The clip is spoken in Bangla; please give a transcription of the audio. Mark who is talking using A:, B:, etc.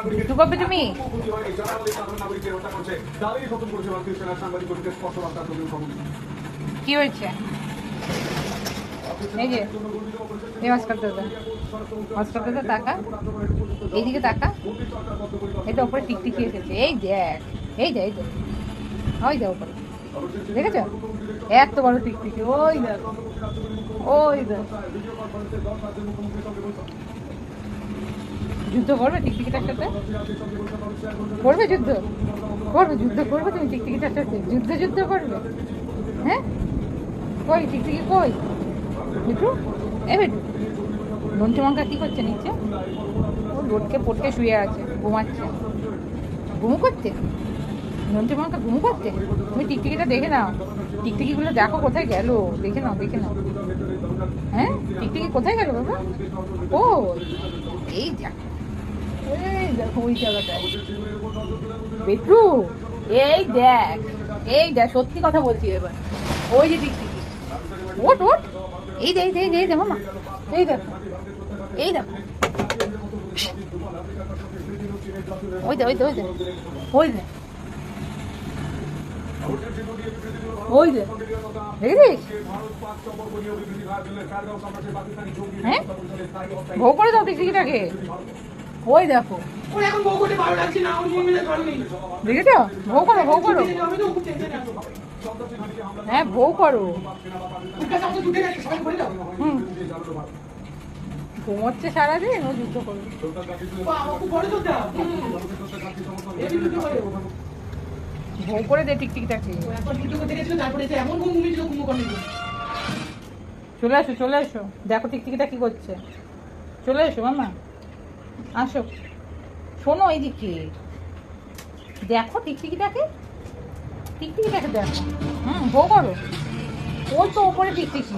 A: যুদ্ধ করবে তুমি? কি হয়েছে? এই যে এই মাস্কার দাদা তাকা, এইদিকে তাকা, এটা উপরে টিকটিকি এসেছে। এই দেখ, এই দেখ, এই দেখ, ওই দেখ উপরে, দেখেছ এত বড় টিকটিকি, ওই দেখ, ওই দেখ। যুদ্ধ করবে টিকটিকিটার সাথে? করবে যুদ্ধ? করবে যুদ্ধ করবে তুমি টিকটিকিটার সাথে? যুদ্ধ করবে? হ্যাঁ, কই টিকটিকি কই? বিটু, এ বিটু, নন্টু মাঙ্কা কি করছে নিচে? ও লটকে পটকে শুয়ে আছে, ঘুমাচ্ছে। ঘুমু করতে? নন্টু মাঙ্কা ঘুমু করতে? তুমি টিকটিকিটা দেখে নাও, টিকটিকিগুলো দেখো কোথায় গেল, দেখে নাও, দেখে নাও। হ্যাঁ, টিকটিকি কোথায় গেল বাবা? ও এই দেখো, এই দেখো ওই জায়গাটায়। বিটু, এই দেখ, এই দেখ, সত্যি কথা বলছি এবার, ওই যে টিকটিকি, ওট ওট, এই দে, এই দে, এই দে মামা, এই দেখো, এই দেখো, ওই দে, ওই দে, ওই দে, ওই দে, ওই দে, দেখেছিস? হ্যাঁ, ভোগ করে দাও টিকটিকিটাকে। ওই দেখো, দেখেছ? ভোগ করো, ভোগ করো, হ্যাঁ ভোগ করো। হুম, ঘুমোচ্ছে সারাদিন, ও যুদ্ধ করবে। ভোগ করে দে টিকটিকিটাকে। চলে আসো, চলে এসো, দেখো টিকটিকিটা কি করছে। চলে এসো মামা, আসো, শোনো এইদিকে, দেখো টিকটিকিটাকে, টিকটিকিটাকে দেখো। হুম, ভোগ করো, ওই তো ওপরে টিকটিকি।